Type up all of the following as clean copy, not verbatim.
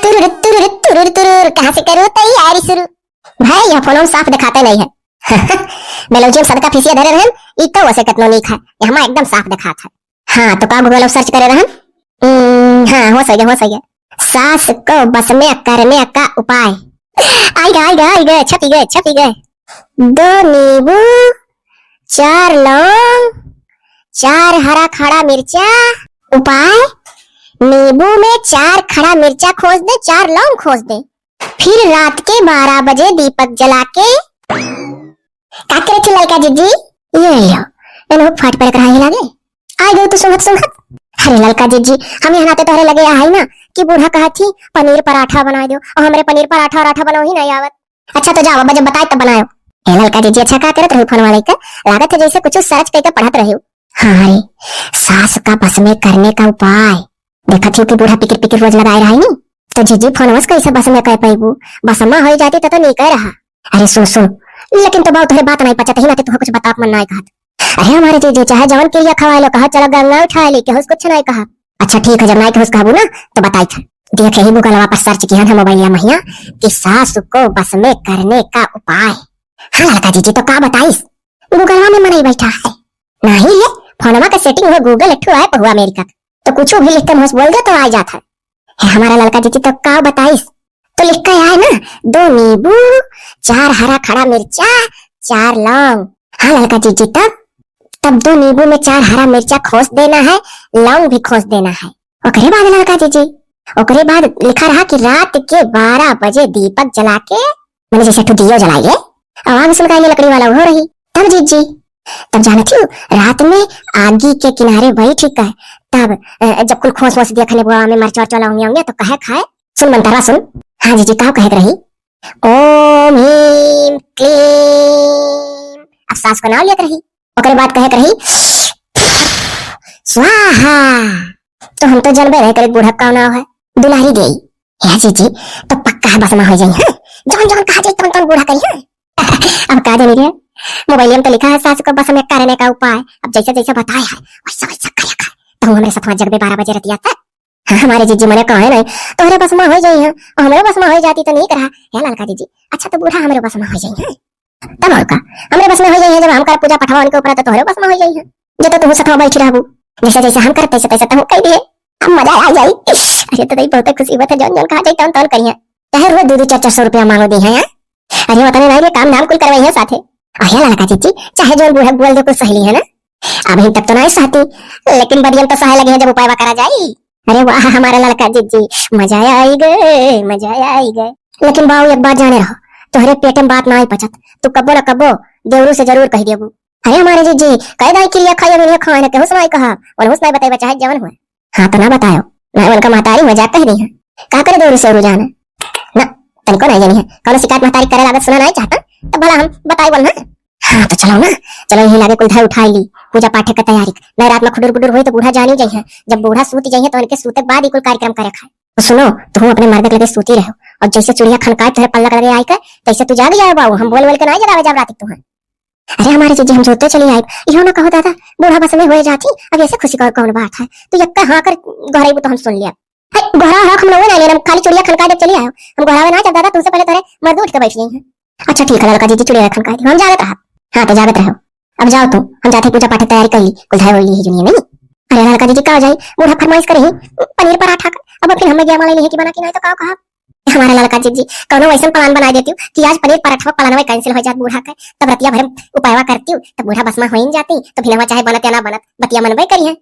तुरुर तुरुर तुरुर तुरुर, कहाँ से करूँ तैयारी शुरू। भाई यह फोन साफ दिखाते नहीं है। बेलौजी सदका फीसिया धरे रहन, ई तो वैसे कतनो नहीं खा, यहमा एकदम साफ दिखात है। हाँ तो का गूगल सर्च करे रहन। हाँ हो सही है। सास को बस में करने का उपाय। आई गए छपी गए। 2 नींबू, 4 लौंग, 4 हरा खड़ा मिर्चा। उपाय, नींबू में 4 खड़ा मिर्चा खोस दे, 4 लौंग खोस दे, फिर रात के 12 बजे दीपक जला के का करे थे लड़का जीजी। ये लो एनो फाट पर कराई लागे। आई गई तो सुंघत। अरे लड़का जीजी हम यहाँ नाते तोहरे लगे आई ना कि बूढ़ा कहा थी पनीर पराठा बना दो, और हमरे पनीर पराठा बनाओ ही नहीं आवत। अच्छा तो जाओ बजे बताए तब बनाओ। ए लड़का जीजी अच्छा का करत रहो फोन वाले का, लागत है जैसे कुछ सर्च करके पढ़त रहे हो। हाँ रे, सास का बस में करने का उपाय। देखा थी कि बूढ़ा पिकिर रोज लगाए रहा नहीं, तो जीजी फोन कैसे बस में कह पाईबू, बसमा हो जाती तो नहीं कह रहा। अरे सुन लेकिन तो बहुत बात नहीं पचा ही ना, तो कुछ बता मन नहीं कहा। अरे हमारे जीजी चाहे जवन क्रिया खवा लो, कहा चलो गंगा उठा ले, क्या कुछ नहीं कहा। अच्छा ठीक है, जब नहीं कहूँ कहबू ना तो बताई था। देखे ही गूगल पर सर्च किया था मोबाइल या महिया कि सास को बस में करने का उपाय। हाँ लड़का जीजी तो का बताइस, गूगलवा में मन बैठा है नहीं है, फोनवा का सेटिंग हुआ गूगल एठो ऐप हुआ अमेरिका, तो कुछ भी लिखते मुझे बोल दो तो आ जाता है। हमारा लड़का जीजी तो का बताइस, तो लिख के आए ना 2 नींबू, 4 हरा खड़ा मिर्चा, 4 लौंग। हाँ लड़का जीजी तब 2 नींबू में 4 हरा मिर्चा खोस देना है, लौंग भी खोस देना है। ओकरे बाद लड़का जीजी, ओकरे बाद लिखा रहा कि रात के 12 बजे दीपक जला के, मैंने जैसे दियो जलाइए, आवाज सुनकाइए लकड़ी वाला हो रही। तब जीजी तब जाना थी रात में आगी के किनारे बैठ कर, तब जब कुल खोस वोस दिया खले बुआ में मरचा चला होंगे तो कहे खाए। सुन मंतरा सुन। हाँ जीजी का कहे रही, ओम ह्रीम क्लीम, अब सास को नाम लिया रही। ओकरे बाद कहे रही स्वाहा, तो हम तो जनबे रहे करे बूढ़ा का नाम है दुलारी गई है जीजी, तो पक्का है बसमा हो जाई है, जौन कहा जाए तौन बूढ़ा कही है। अब का जानी रे, मोबाइल में तो लिखा है सास को बस में करने का उपाय। अब जैसे बताया है वैसा करेगा, तो हमारे साथ जग 12 बजे रतिया तक। हाँ हमारे जीजी मने कहे नहीं तो हमारे बसमा हो जाई है, और हमारे बसमा हो जाती तो नहीं करा है लड़का जीजी। अच्छा तो बूढ़ा हमारे बसमा हो जाई है, तब और का हमारे बस में हो जाई है, जब हम कर पूजा पठवा उनके ऊपर तो हमारे बस में हो जाई है। जे तो तू सठवा बैठी रहबू, जैसे हम करते तैसे तू कह दिए, हम मजा आ जाई। अरे तो दई बहुत खुशी बात है, जौन कहा जाई तौन करिए, चाहे रोज 200-400 रुपया मांगो दी है। अरे बताने नहीं काम धाम कुल करवाई है साथे। अरे लड़का जीजी चाहे जो बूढ़ा बोल दे कुछ सहेली है ना, अभी तक तो नहीं सहती, लेकिन बदियम तो सहे लगे है जब उपाय करा जाई। अरे वाह हमारा लड़का जीजी मजा आई गए। लेकिन बाबू एक बात जाने रहो, तोहरे पेट में बात ना आई पचत, तू कब्बो न कब्बो देवरू से जरूर कह देबू। अरे हमारे जीजी कह दाई क्रिया खाई अभी खाए न केहू नहीं कहा, और हुस नहीं बताई चाहे जवन हुआ। हाँ तो ना बतायो ना, उनका महतारी मजाक कह दी है, का करे देवरू से जाना ना, तनिको नहीं जानी है, कौन शिकायत महतारी करे लागत सुना नहीं चाहता, तो भला हम बताई बोल ना। हाँ तो चलो ना, चलो यही लागे कुल धाय उठाई ली, पूजा पाठ की तैयारी नहीं, रात में खुडुर बुडुर हुई तो बूढ़ा जानी जाई है, जब बूढ़ा सूत जाई है तो उनके सूते बाद ही कुल कार्यक्रम करे खाए। तो सुनो तुम अपने मर्द के लगे सूती रहो, और जैसे चिड़िया खनकाए तेरे पल्ला लगे आई कर तैसे तू जाग जाए बाबू, हम बोल के नहीं जगावे जब रात तुम्हें। अरे हमारे जीजी हम सोते चली आई, इहो ना कहो दादा बूढ़ा बस में हो जाती, अब ऐसे खुशी का कौन बात है, तो यक्का हाँ कर गहराई तो हम सुन लिया। गहरा हक हम लोग ना लेना, खाली चिड़िया खनकाए चली आयो, हम गहरावे ना जब दादा तुमसे पहले तेरे मर्द उठ के बैठ गई है। अच्छा ठीक है लड़का जीजी चिड़िया खनकाए हम जागत रहा। हाँ तो जागत रहो, अब जाओ तुम, हम जाते पूजा पाठ तैयारी कर ली, कुल धाय होली है दुनिया में। अरे लड़का जीजी का जाई, बूढ़ा फरमाइश करे पनीर पराठा, अब फिर हमें गया माले नहीं कि बना कि नहीं तो कहा हमारा लड़का जीजी कौनो वैसा प्लान बना देती हूँ कि आज पनीर पराठा प्लान कैंसिल हो जात बूढ़ा का, तब रतिया भर उपायवा करती हूँ, तब बूढ़ा बस में हो ही जाती, तो फिर चाहे बनत या ना बनत बतिया मनबे करी है।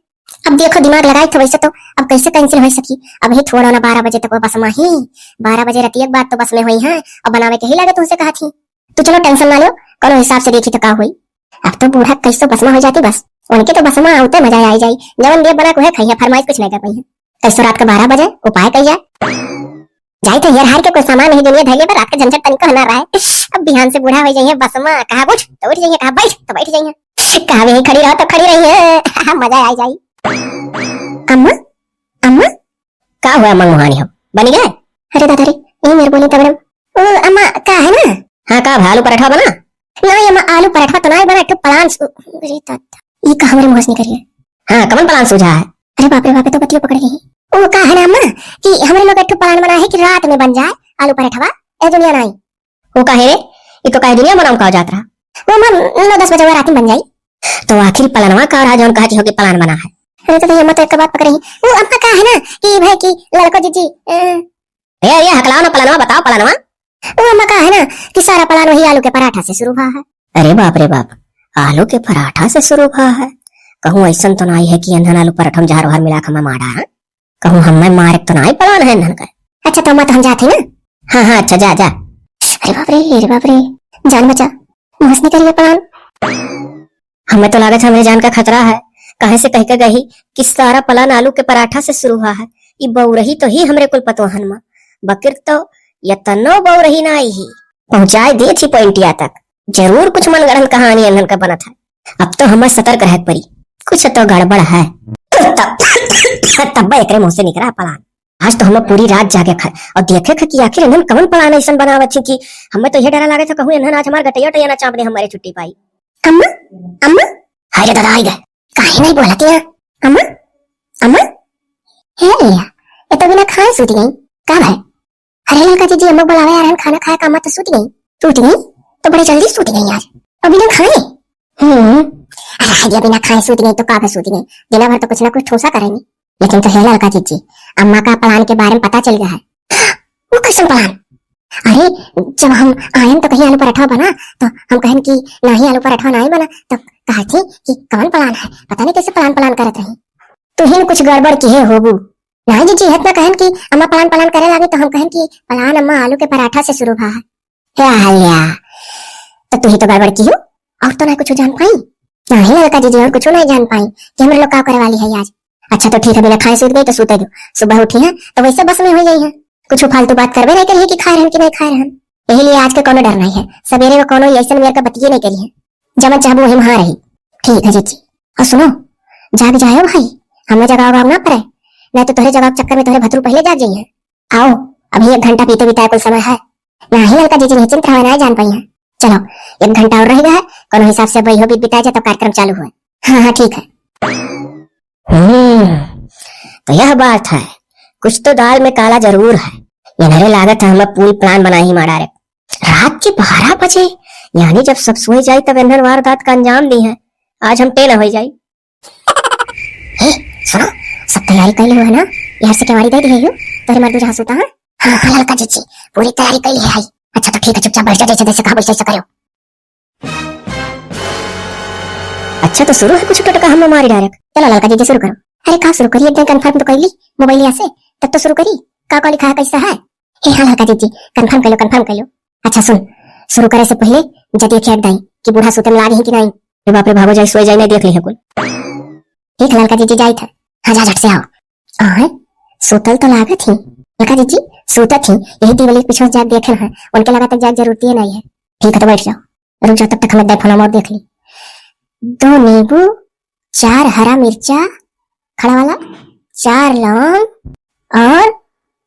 अब देखो दिमाग लगाई तो वैसे तो अब कैसे कैंसिल हो सकी, अब ही थोड़ा ना 12 बजे तक वो बस में ही, 12 बजे रतिया बाद तो बस में हुई है, और बनावे के ही लगे तुमसे कहा थी। तो चलो टेंशन ना लो, कौनो हिसाब से देखी तो का हुई, अब तो बूढ़ा कैसे बस में हो जाती, बस उनके तो बस में आते मजा आई जाई, जवन देव बना को है खाई है, फरमाइश कुछ नहीं कर पाई है। कैसे रात के 12 बजे उपाय कही जाए तो यार हार के कोई सामान नहीं दुनिया धैले पर रात के झंझट तनिक ना रहा है। अब बिहान से बूढ़ा हो जाइए बस में, कहा उठ तो उठ जाइए, कहा बैठ तो बैठ जाइए, कहा यही खड़ी रहो तो खड़ी रही है, मजा आ जाई। अम्मा अम्मा का हुआ मंगवानी हो बनी गए? अरे दादा रे ये मेरे बोली तब अम्मा का है ना। हाँ का आलू पराठा बना नहीं अम्मा, आलू पराठा तो नहीं बना, एक प्लान ये का हमारे मुहस नहीं करिए। हाँ कमन प्लान सूझा है? अरे बाप रे बाप तो बतियो पकड़ गई। वो का है ना अम्मा कि हमरे लोग एक प्लान बना है कि रात में बन जाए आलू पराठा ए दुनिया नहीं। वो का है ये तो का दुनिया बनाऊं का जात रहा वो मन 9-10 बजे रात में बन जाई। तो आखिर प्लानवा का रहा जोन कहा होगी प्लान बना है। अरे तो अम्मा तो एक बात पकड़ी वो अम्मा का है ना कि भाई की लड़को जीजी ये हकलाओ ना प्लानवा बताओ प्लानवा। वो अम्मा का है ना कि सारा प्लान वही आलू के पराठा से शुरू हुआ है। अरे बाप रे बाप आलू के पराठा से शुरू हुआ है। कहूँ ऐसा तो नहीं है कि अंधन आलू पराठा में जहर मिला के मारा है। कहूँ हमें मारे तो नहीं प्लान है अंधन का। अच्छा तो मत हम जाते ना। हाँ हाँ अच्छा जा जा। अरे बाप रे जान बचा मस्त नहीं करिए प्लान। हमें तो लागत हमें जान का खतरा है। कहे से कह के गई कि सारा प्लान आलू के पराठा से शुरू हुआ है। ये बौरही तो ही हमरे कुल पतोहन में बकिर तो यतनो बौरही ना आई ही पहुंचाए दी थी पॉइंटिया तक। जरूर कुछ मनगढ़ंत कहानी अंधन का बना था। अब तो हमें सतर्क रह पड़ी कुछ तो गड़बड़ है। तब एक मुंह से निकला प्लान। आज तो हमें पूरी रात जागे खा और देखे थे कि आखिर इन्हन कौन प्लान ऐसा बनावत थी कि हमें तो ये डरा लागे था कहूं इन्हन आज हमार गटैया टैया ना चाप दे हमारे छुट्टी पाई। अम्मा अम्मा हाय दादा आई गए काहे नहीं बोलती है अम्मा अम्मा हे ये तो बिना खाए सूती गई का भाई। अरे लड़का जीजी अम्मा बुलावे यार हम खाना खाए का अम्मा तो सूती गई तो बड़े जल्दी सूती गई आज और बिना खाए। अरे बिना खाए सूती गई तो का सूती गई दिन भर तो कुछ ना कुछ ठोसा करेंगी। लेकिन तो है लड़का जीजी अम्मा का प्लान के बारे में पता चल गया है। वो कैसा प्लान। अरे जब हम आए तो कहीं आलू पराठा बना तो हम कहें कि नहीं आलू पराठा नहीं बना तो कहा थी कि कौन प्लान है पता नहीं कैसे प्लान करत रही। तो ही कुछ गड़बड़ की है होबू नहीं जीजी इतना कहें कि अम्मा प्लान करे लगी तो हम कहें कि प्लान अम्मा आलू के पराठा से शुरू हुआ है। तो तू ही तो गड़बड़ की हो और तो नहीं कुछ जान पाई। नहीं लड़का जीजी और कुछ नहीं जान पाई कि हमारे लोग क्या करे वाली है आज। अच्छा तो ठीक है बिना खाए सूत गई तो सूते दो सुबह उठी है तो वैसे बस में हो गई है कुछ फालतू बात करवे नहीं करिए कि खा रहे हैं कि नहीं खा रहे हैं। यही लिए आज के कोनो डर नहीं है सवेरे में कोनो ऐसा मेरे का बतिये नहीं करी है जब चाहबू वही वहां रही। ठीक है जीजी और सुनो जाग जाए भाई हमें जगह ना पड़े नहीं तो तुम्हारे जगह चक्कर में तुम्हारे भतरू पहले जाग जाइए। आओ अभी 1 घंटा पीते बिताए कुछ समय है नहीं लड़का जीजी निश्चिंत रहो नहीं जान पाई है। चलो 1 घंटा और रह गया है कोनो हिसाब से वही हो भी बिताए तो कार्यक्रम चालू हुआ। हाँ हाँ ठीक है। तो यह बात है कुछ तो दाल में काला जरूर है। ये लागत है हमें पूरी प्लान बना ही मारा रे रात के 12 बजे यानी जब सब सोए जाए तब इंधन वारदात का अंजाम दी है। आज हम टेन हो जाए। सुनो सब तैयारी कर ली है ना यार से केवाड़ी दे दी है तो मर्दू जहाँ सोता है। हाँ लड़का जीजी पूरी तैयारी कर ली है। अच्छा तो ठीक है चुपचाप बैठ जा जैसे कहा वैसे करो। अच्छा तो शुरू है कुछ टटका हम मारी डायरेक्ट। चलो लड़का जीजी शुरू करो। अरे कहा शुरू करिए एकदम कंफर्म तो कर ली मोबाइल से तब तो शुरू करी का लिखा है कैसा है। हाँ लड़का जीजी कंफर्म कर लो। अच्छा सुन शुरू करे से पहले जब देखे दाई कि बूढ़ा सोते में लागे है कि नहीं। बाप रे भागो जाए सोए जाए नहीं देख ली है कुल। ठीक है लड़का जीजी जाई था। हाँ जा झट से आओ। सोतल तो लागत थी लड़का जीजी सोता थी यही दीवाली पीछे जाग देखे है उनके लगा तक जाग जरूरत ही नहीं है। ठीक है तो बैठ जाओ रुक जाओ तब तक हमें फोन और देख ली। 2 नींबू 4 हरा मिर्चा खड़ा वाला 4 लौंग और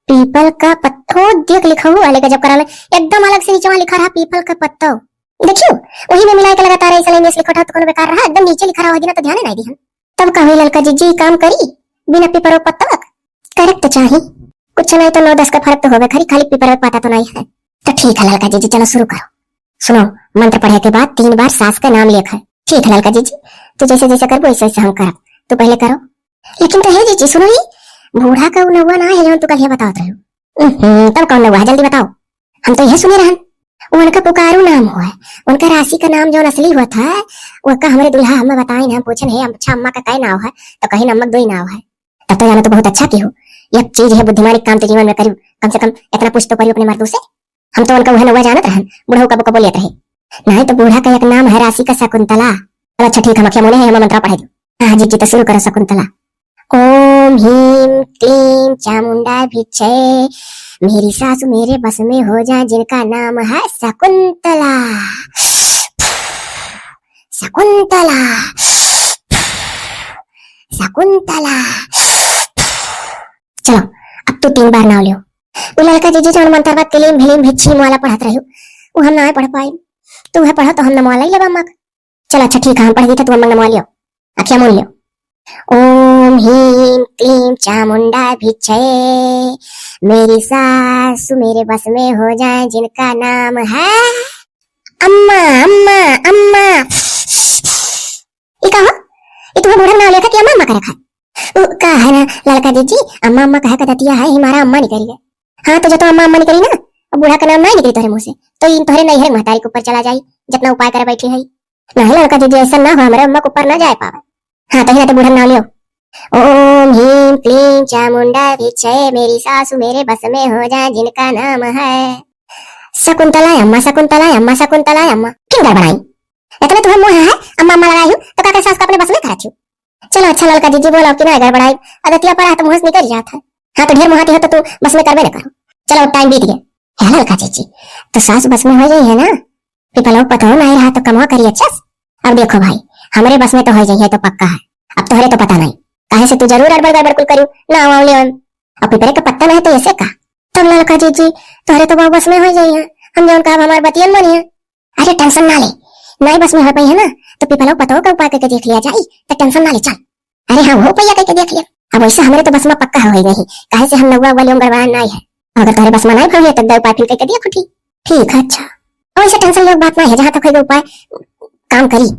पीपल का पत्थो देख लिखा हुआ अलग जब करा एकदम अलग से नीचे लिखा रहा पीपल का पत्तो देखियो वही में मिला के लगातार ऐसा इंग्लिश लिखा था तो कोनो बेकार रहा एकदम नीचे लिखा रहा होगी ना तो ध्यान नहीं दी हम तब कहे लड़का जीजी काम करी बिना पीपर और पत्ता करेक्ट चाहिए कुछ नहीं तो 9-10 का फर्क तो होगा खाली पीपर और पता तो नहीं है। तो ठीक है लड़का जीजी चलो शुरू करो। सुनो मंत्र पढ़े के बाद 3 बार सास का नाम लिखा है। ठीक है लड़का जीजी तो जैसे जैसे कर वैसे हम कर तो पहले करो। लेकिन तो है जीजी सुनो ही बूढ़ा का नौवा ना है तो कल बताओ तब कौन नौवा है जल्दी बताओ हम तो यह सुने रहन। उनका पुकारू नाम हुआ है उनका राशि का नाम जो असली हुआ था वो हमारे दुल्हा हमें बताए ना पूछन है अच्छा अम्मा का कई नाव है तो कहीं नमक 2 ही नाव है। तब तो जाना तो बहुत अच्छा की हो एक चीज है बुद्धिमानी काम तो जीवन में करी कम से कम इतना पूछ तो करी अपने मर्दों से। हम तो उनका वह नौवा जानत रहन बूढ़ा का बोलियत रहे नहीं तो बूढ़ा का एक नाम है राशि का शकुंतला। अच्छा ठीक है मखिया मोने है मंत्र पढ़े दो। हाँ जी तो शुरू करो शकुंतला। ओम ह्रीं क्लीं चामुंडा भिक्षे मेरी सासु मेरे बस में हो जाए जिनका नाम है शकुंतला शकुंतला शकुंतला। चलो अब तो 3 बार नाम लियो। वो लड़का जीजी जो मंत्र बात के लिए भीम भिक्षी वाला पढ़ाते रहो वो हम ना पढ़ पाए तू है पढ़ा तो हम नमवा ले लेबा मग। चलो अच्छा ठीक है हम पढ़ दी था तू हम नमवा लियो अखिया मोल लियो। ओम ह्रीं क्लीं चामुंडा भिक्षये, मेरी सासु मेरे बस में हो जाए जिनका नाम है अम्मा अम्मा अम्मा। ये कहा, ये तुम्हें बूढ़ा नाम लेखा कि अम्मा अम्मा कर रखा है? का है ना लड़का जी अम्मा अम्मा कहा करतिया है, हमारा अम्मा नहीं करी है। हाँ तो जो तो अम्मा अम्मा नहीं करी ना, अब बूढ़ा का नाम नहीं निकली तोरे मुंह से तो इन तोहरे नहीं है महतारी के ऊपर चला जाई, जितना उपाय करे बैठी है। नहीं लड़का जी ऐसा ना हो, हमारे अम्मा के ऊपर ना जाए पावे। हाँ तो तो बूढ़ा नाम लियो। ओम ह्रीं क्लीं चामुंडा भिक्षये, मेरी सासु मेरे बस में हो जाए जिनका नाम है शकुंतला अम्मा शकुंतला अम्मा शकुंतला अम्मा। क्यों गड़बड़ाई? इतने तुम्हें मुंह है अम्मा अम्मा लगाई हूँ तो का सास को अपने बस में करती हूँ। चलो अच्छा लड़का जी बोलो कि ना गड़बड़ाई, अदतिया पर हाथ मुंह निकल जाता है। हाँ तो ढेर मुहाती हो तो तू बस में करवे ना करो। चलो टाइम बीत गया है लड़का जी तो सास बस में हो गई है ना, पिपलो पता हो नहीं रहा तो कमा करिए अच्छा। अब देखो भाई हमारे बस में तो हो गई है तो पक्का है, अब तोहरे तो पता नहीं काहे से तू जरूर अड़बड़ गड़बड़ कुल करू ना आवले अब पिपरे का पत्ता नहीं तो ऐसे का। तब लड़का जी तोहरे तो बस में हो गई है, हम जौन कहा हमारे बतियन बनी है। अरे टेंशन ना ले, नहीं बस में हो पाई है ना तो पिपलो पता हो का उपाय करके देख लिया जाए तो टेंशन ना ले चल। अरे हाँ हो पैया करके देख लिया, अब वैसे हमारे तो बस में पक्का हो गई काहे से हम नौवा वाले गड़बड़ा नहीं है। अगर तुम्हारे बस में नहीं भर तो उपाय फिर करके दिया खुटी। ठीक है अच्छा, और ऐसे टेंशन लेने बात नहीं है, जहाँ तक होगा उपाय काम करी।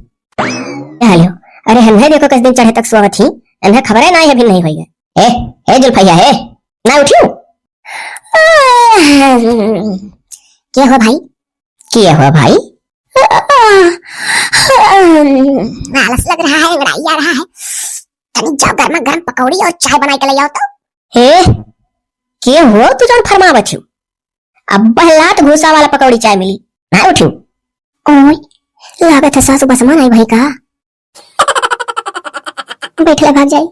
हेलो अरे हम देखो किस दिन चढ़े तक सोवत थी, इन्हें खबर है ना है भी नहीं हुई है। ए जुल्फैया है ना उठियो। क्या हुआ भाई? क्या हुआ भाई? आलस लग रहा है, लड़ाई आ रहा है, तनी जाओ गर्मा गर्म पकौड़ी और चाय बना के ले आओ तो। हे क्या हुआ तू जौन फरमावत छू? अब बहलात भूसा वाला पकौड़ी चाय मिली ना उठियो। ओए लागत है सासू बस नहीं भाई का बैठले भाग जाई।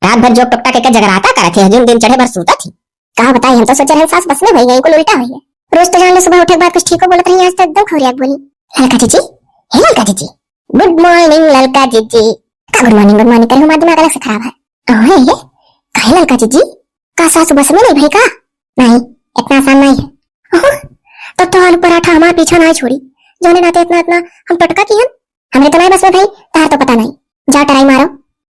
रात भर जो टकटा के जगराता करत है, जिन दिन चढ़े भर सूता थी। कहा बताई हम तो सोच रहे सास बस में भई गई को उल्टा हुई है। रोज तो जान ले सुबह उठे के बाद कुछ ठीक हो बोलत रही, आज तो एकदम खौरियात बोली। ललका जीजी हे ललका जीजी गुड मॉर्निंग ललका जीजी। का गुड मॉर्निंग करे हमारा दिमाग अलग से खराब है। ओए ये काहे ललका जीजी का सासू बस में नहीं भई का? नहीं इतना आसान नहीं है। तब तो आलू पराठा हमारा पीछा नहीं छोड़ी, जोने नाते इतना इतना हम टटका की हमने तो नहीं बस में भाई तार तो पता नहीं जा टराई मारो।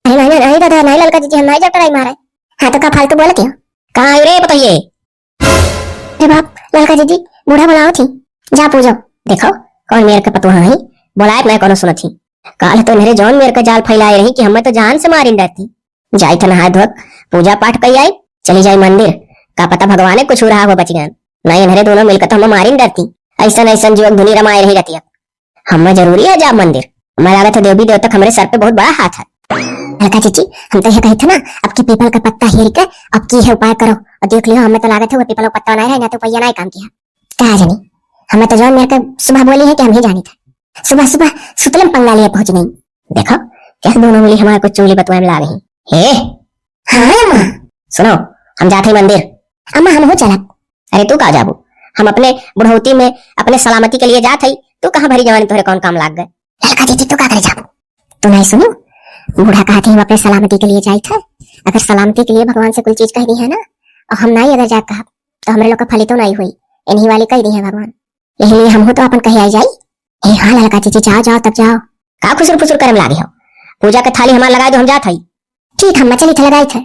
अरे नहीं नहीं दादा नहीं ललका जी हम नहीं जा टराई मारे। हाँ तो का फालतू बोले क्यों? कहाँ आई रे बताइए। अरे बाप ललका जी बूढ़ा बुलाओ थी, जा पूजो। देखो कौन मेरे का पतुहा है बुलाए मैं कौन सुना थी। काल तो मेरे जौन मेरे का जाल फैलाए रही कि हमें तो जान से मारी डरती। जाई था नहा धो पूजा पाठ कई आई चली जाई मंदिर, का पता भगवान कुछ हो रहा हो बच गया नहीं, इन्हें दोनों मिलकर तो हमें मारी डरती। ऐसा ऐसा जीवन धुनी रमाए रही रहती है, हमें जरूरी है जा मंदिर। हमें लागत है देवी देवता हमारे सर पे बहुत बड़ा हाथ है। लड़का जीजी हम तो ये कही थे ना अब की पीपल का पत्ता हेर के अब की है उपाय करो और देख लियो, हमें तो लागत है वो पीपल का पत्ता नहीं है ना तो पैया नहीं काम किया। कहा जानी हमें तो जो मेरे को सुबह बोली है कि हम ही जानी था, सुबह सुबह सुतलम पंगा लिए पहुंच नहीं। देखो कैसे दोनों मिली हमारे कुछ चुगली बतुआ में ला रही। हे हाँ अम्मा सुनो हम जाते मंदिर। अम्मा हम हो चला। अरे तू कहा जाबू, हम अपने बुढ़ौती में अपने सलामती के लिए जात है, तू कहाँ भरी जवानी तुहरे कौन काम लाग गए। लड़का जीजी तू का करे जाबू? तू नहीं सुनो बूढ़ा कहा थे हम अपने सलामती के लिए जाए थे, अगर सलामती के लिए भगवान से कुछ चीज कह दी है ना और हम नहीं अगर जा कहा तो हमारे लोग का फली तो नहीं हुई, इन्हीं वाली कह दी है भगवान, यही लिए हम हो तो अपन कहीं आई जाई। हाँ लड़का जीजी जाओ जाओ तब जाओ, का खुसुर फुसुर करम लागी हो, पूजा के थाली हमारा लगा दो हम जात हई। ठीक हम चली थे लगाई थे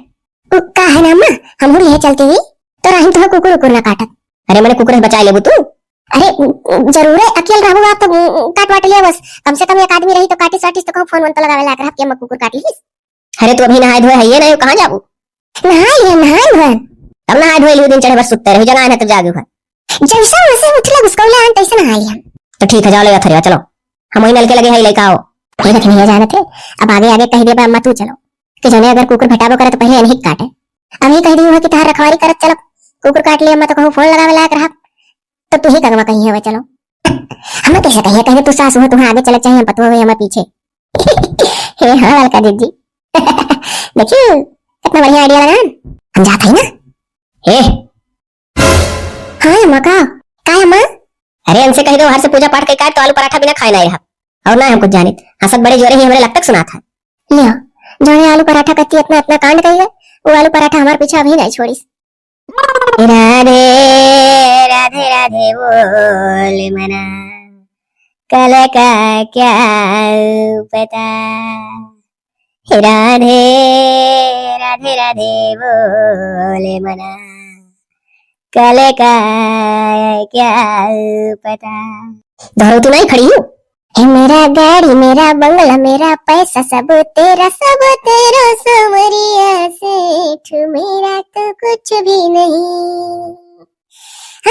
का है ना अम्मा हम हुई है चलती हुई तो राहिम तो कुकुर कुकुर ना काटत। अरे मैंने कुकुर बचा ले तू। अरे जरूर है अकेले रहूंगा आप तो काट वाट लिया बस, कम से कम एक आदमी रही तो काटी साटिस तो कहूं फोन तो लगावे लाकर आप के कुकुर काट ली। अरे तू अभी नहाए धोए है ये नहीं कहां जाबू? नहाए धोए तब नहाए धोए लियो दिन चढ़े बस सुतते रहो जगह है तब जागू है जैसा वैसे उठला घुसकौला आन तैसे नहा लिया। तो ठीक है जाओ ले थरिया चलो हम वही नल के लगे है लेका आओ। ये देख नहीं जाने थे अब आगे आगे कह दिया अम्मा तू चलो कि जने अगर कुकुर भेटाबो करे तो पहले इन्हीं काटे, अभी कह दी है कि तार रखवारी करत चलो कुकुर काट लिया मैं तो कहूं फोन लगावे लायक रहा तो तू ही करवा कहीं है चलो। हमें कैसे कहिए तू सास हो तुम्हें आगे चले चाहिए हम पतुआ हुए हमें पीछे। हे हाँ ललका दीदी देखिए कितना बढ़िया आइडिया लगा हम जाते हैं ना। हे हाँ अम्मा का अम्मा? अरे हमसे कह दो हर से पूजा पाठ के तो आलू पराठा बिना खाए नहीं रहा और ना हम कुछ जाने हसत बड़े जोरे ही हमारे लगता सुना था। लियो जोने आलू पराठा करती इतना इतना कांड कही है वो आलू पराठा हमारे पीछे अभी नहीं छोड़ी। राधे राधे राधे बोल मना कल का क्या पता राधे राधे राधे बोले मना, कल का क्या पता। दोहराती नहीं खड़ी हूँ। है मेरा गाड़ी मेरा बंगला मेरा पैसा सब तेरा समरिया सेठ, मेरा तो कुछ भी नहीं।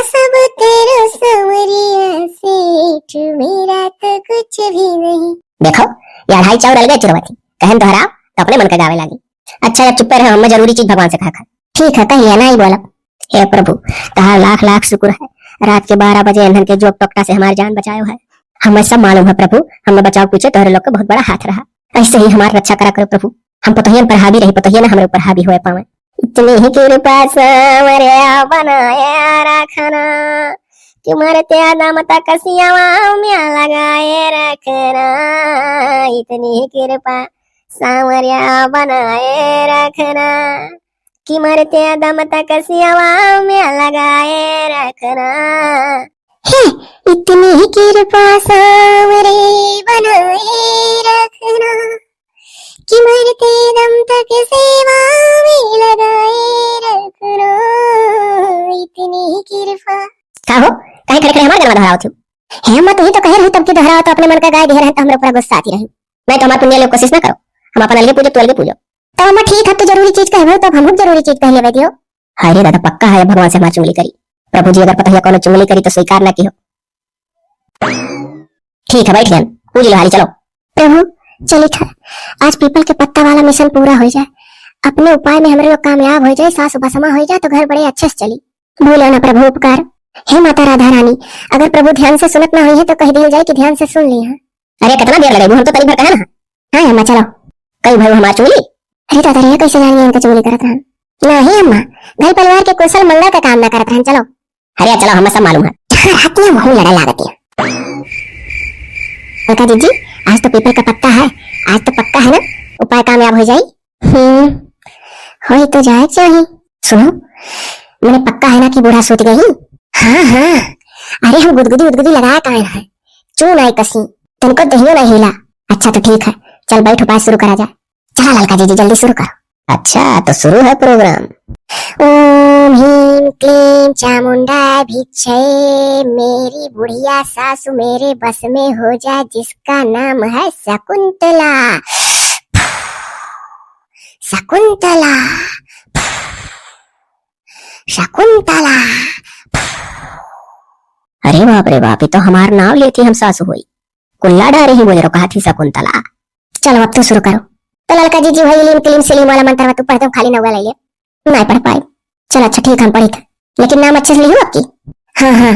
सब तेरा समरिया सेठ, मेरा तो कुछ भी नहीं। देखो यार हाई चाव रल गए चुरवती, कहन दोहराओ तो अपने मन का गावे लागी। अच्छा जब चुप रहे हम जरूरी चीज भगवान से खा खा। ठीक है कहिए ना ही बोला। हे प्रभु तहार लाख लाख शुक्र है, रात के 12 बजे अंधन के जोक टोकटा से हमारी जान बचायो है। हमें सब मालूम है प्रभु, हमने बचाव पूछे तोहरे लोग का बहुत बड़ा हाथ रहा। ऐसे ही हमारी रक्षा करा करो प्रभु, हम पतहियन पर हावी रही पतहिया ना हमारे ऊपर हावी हुए पावे। इतनी ही कृपा सामरिया बनाया रखना, तुम्हारे त्यादा मता कसियावा में लगाए रखना। इतनी ही कृपा सामरिया बनाए रखना, कि मरते दम तक सियावा में लगाए रखना। इतनी ही कृपा सामरे बनाए रखना, कि मरते दम तक सेवा में लगाए रखना। इतनी ही कृपा। का हो कहीं खड़े खड़े हमारे गलवा दोहराओ थी। हिम्मत ही तो कह रही तब की दोहराओ तो अपने मन का गाय दे रहे तो हमरे ऊपर गुस्सा आती रही। मैं तो हमारे पुण्य लोग कोशिश ना करो, हम अपन अलगे पूजो तो अलगे पूजो। तो हम ठीक है तो जरूरी चीज कहबो तो हम जरूरी चीज कह लेबे दियो। हाय रे दादा पक्का है भगवान से हमारी चुगली करी। प्रभु जी अगर पता है कौन चुगली करी तो स्वीकार ना कियो। ठीक है बैठ पूज लो हारी चलो। प्रभु चली था आज पीपल के पत्ता वाला मिशन पूरा हो जाए, अपने उपाय में हमारे लोग कामयाब हो जाए, सास बसमा हो जाए तो घर बड़े अच्छे से चली। भूलो ना प्रभु उपकार। हे माता राधा रानी अगर प्रभु ध्यान से सुनत ना हुई है तो कह दिया जाए कि ध्यान से सुन ली है। अरे कितना देर लगेगी, हम तो तरी भर कहे ना। हाँ अम्मा चलो। कई भाई हमारी चुगली। अरे दादा रे कैसे जानिए इनका चुगली करत रहन। नहीं अम्मा घर परिवार के कुशल मंगल का काम ना करत रहन चलो। अरे चलो हमें सब मालूम है। हाथियां वहीं लड़ा लागती है। दीदी आज तो पीपल का पत्ता है, आज तो पक्का है ना उपाय कामयाब हो जाए। हो तो जाए चाहिए। सुनो मैंने पक्का है ना कि बूढ़ा सोच गई। हाँ हाँ अरे हम गुदगुदी उदगुदी लगाया काहे है, चून आई कसी तुमको दहियो नहीं हिला। अच्छा तो ठीक है चल बैठ उपाय शुरू करा जाए। चला ललका जी जल्दी शुरू करो। अच्छा तो शुरू है प्रोग्राम। ओम ह्रीं क्लीं चामुंडा भिक्षये, मेरी बुढ़िया सासु मेरे बस में हो जाए, जिसका नाम है शकुंतला। शकुंतला शकुंतला। अरे बाप ये तो हमारा नाम लेती हम सासु हुई। कुल्ला डारे ही मुझे कहा थी शकुंतला। चलो अब तो शुरू करो। तो ललका जी जी भाई लीम क्लीम सलीम वाला मंत्र तू पढ़ते खाली नौवा ले लिया नहीं पढ़ पाए। चल अच्छा ठीक हम पढ़ी था लेकिन नाम अच्छे से लिखो आपकी। हाँ हाँ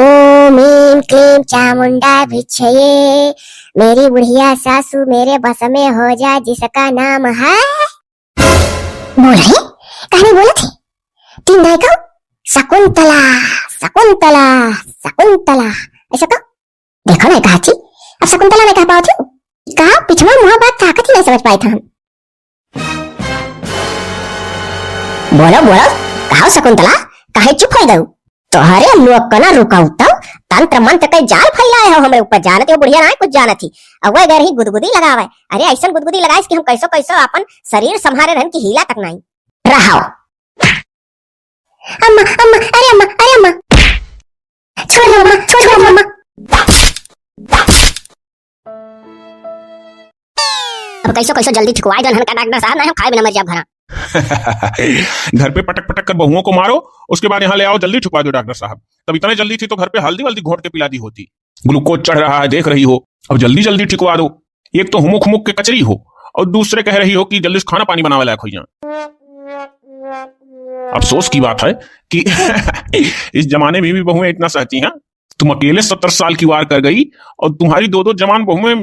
ओम ह्रीं क्लीं चामुंडा भिक्षये, मेरी बुढ़िया सासू मेरे बस में हो जाए, जिसका नाम है। बोल रही कहानी बोला थी 3 दाई का शकुंतला शकुंतला शकुंतला ऐसा कहो। देखो ना कहा थी अब शकुंतला में कह पाओ थी कहा पिछवा मुहा बात ताकत ही नहीं समझ पाए थे हम। बोलो बोलो कहा शकुंतला काहे चुप हो गई। तोहरे लोग कना रुकाऊ तो तंत्र मंत्र कई जाल फैलाए हो हमें ऊपर जानते हो बुढ़िया ना कुछ जानती अब वह ही गुदगुदी लगावे। अरे ऐसा गुदगुदी लगाए कि हम कैसो कैसो अपन शरीर संभारे रहन की हीला तक नहीं रहाओ। अम्मा अम्मा अरे अम्मा छोड़ दो अम्मा। अब कैसो जल्दी ठुकवाए जन का डॉक्टर साहब ना खाए बिना मर जाब भरा। घर पे पटक पटक कर बहुओं को मारो उसके बाद यहाँ ले आओ जल्दी ठुकवा दो डॉक्टर साहब। तब इतने जल्दी थी तो घर पे हल्दी वल्दी घोट के पिला दी होती। ग्लूकोज चढ़ रहा है देख रही हो, अब जल्दी जल्दी ठुकवा दो। एक तो हुमुक हुमुक के कचरी हो और दूसरे कह रही हो कि जल्दी से खाना पानी बनावे लायक हो जाए। अफसोस की बात है कि इस जमाने में भी बहुएं इतना सहती हैं। तुम अकेले 70 साल की वार कर गई और तुम्हारी दो जवान बहुएं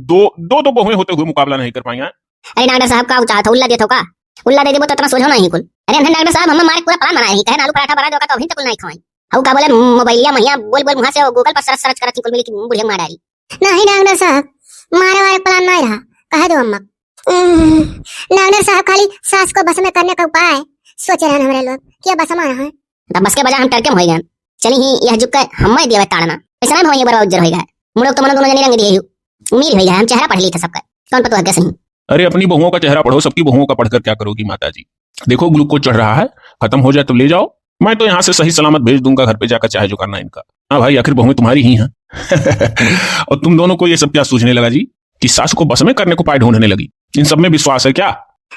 दो बहुएं होते हुए मुकाबला नहीं कर पाई हैं। अरे डॉक्टर साहब का चाहता उल्ला देतो का उल्ला दे देबो तो इतना सोझो नहीं कुल। अरे डॉक्टर साहब हम हमारे पूरा प्लान बनाए ही कहे आलू पराठा बना दो का तो अभी तक नहीं खाई। हऊ का बोले मोबाइलिया महिया बोल वहां से गूगल पर सर्च करती कुल मिली कि बुढ़िया मार डाली। नहीं डॉक्टर साहब मारे वाले प्लान नहीं रहा कह दो अम्मा। डॉक्टर साहब खाली सास को बस में करने का उपाय सोच रहे हैं हमारे लोग क्या बस हमारा है तब बस के बजाय हम टरके हो गए। चली ही यह जुक के हम दिया ताड़ना ऐसा ना हो ये बड़ा उज्जर हो गया मुड़क तो मन दोनों जने रंग दिए उम्मीद हो गया हम चेहरा पढ़ ली था सबका कौन पता है कैसे नहीं। अरे अपनी बहुओं का चेहरा पढ़ो, सबकी बहुओं का पढ़कर क्या करोगी माता जी। देखो ग्लूकोज चढ़ रहा है, खत्म हो जाए तो ले जाओ, मैं तो यहाँ से सही सलामत भेज दूंगा घर पे जाकर, चाहे जो करना है इनका। हाँ भाई, आखिर बहुएं तुम्हारी ही हैं। और तुम दोनों को ये सब क्या सूझने लगा जी कि सास को बस में करने को पाए ढूंढने लगी? इन सब में विश्वास है क्या?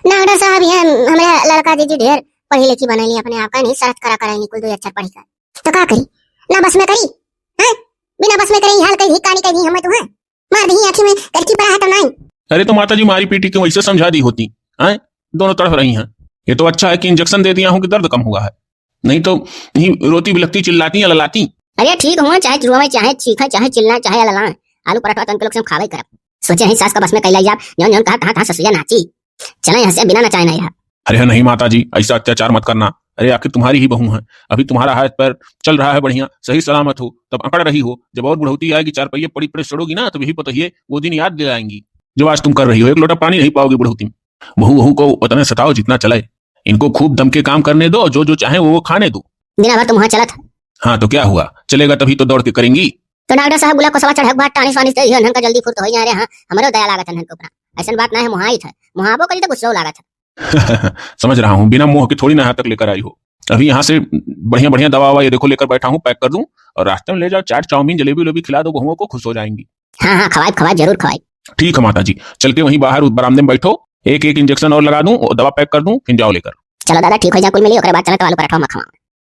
डॉक्टर साहब ये हमारे लड़का जी ढेर पढ़ी लिखी बनैली अपने आप का, नहीं शरत करा कराई कुल 2 अक्षर पढ़ी कर तो का करी ना बस में करी हैं, बिना बस में करी हाल कही कहानी कही हमें तो है मार दी आंखें में करकी पड़ा है तो नहीं। अरे तो माता जी मारी पीटी क्यों ऐसे समझा दी होती हैं? दोनों तड़फ रही हैं। ये तो अच्छा है कि इंजेक्शन दे दिया हूं कि दर्द कम हुआ है, नहीं तो नहीं रोती बिलखती चिल्लाती या ललाती। अरे ठीक हुआ, चाहे जुआ चाहे चीखा चाहे चिल्ला चाहे ललाए, आलू पराठा तन के लोग से खावे करब। सोचे ही सास का बस में कैला जाब, जौन जौन कहा था ससुया नाची, चले यहाँ से बिना नचाए नहीं रहा। अरे नहीं माता जी, ऐसा अत्याचार मत करना। अरे आखिर तुम्हारी ही बहू है, अभी तुम्हारा हाथ पैर चल रहा है बढ़िया, सही सलामत हो, तब अकड़ रही हो। जब और बुढ़ौती आएगी, 4 पहिए पड़ी पड़े चढ़ोगी ना, तो यही बताइए वो दिन याद दिलाएंगी जो आज तुम कर रही हो। एक लोटा पानी नहीं पाओगी बुढ़ौती में। बहू बहू को उतना सताओ जितना चले, इनको खूब दम के काम करने दो, जो जो चाहे वो खाने दो। दिन भर तुम वहाँ चला था। हाँ तो क्या हुआ, चलेगा तभी तो दौड़ के करेंगी। तो डॉक्टर साहब गुलाब को सवा चढ़क बात टानी स्वानी से हन का जल्दी फुर्त हो जाए रे। हां हमरो दया लागत हन के ऊपर, ऐसा बात ना है, मुहाई था मुहाबो करी तो गुस्सा लागत है। समझ रहा हूँ, बिना मोह के थोड़ी ना यहाँ तक लेकर आई हो। अभी यहाँ से बढ़िया बढ़िया दवा ववा ये देखो लेकर बैठा हूँ, पैक कर दूं और रास्ते में ले जाओ, चाट चाउमीन जलेबी उलेबी खिला दो, बहुओं को खुश हो जाएंगी। हाँ हाँ खवाई खवाई जरूर खवाई। ठीक है माता जी, चल के वहीं बाहर बरामदे में बैठो, एक एक इंजेक्शन और लगा दूं और दवा पैक कर दूं, फिर जाओ लेकर। चलो दादा ठीक हो जा, कुल मिली ओकरे बाद चला तो आलू पराठा मखवा।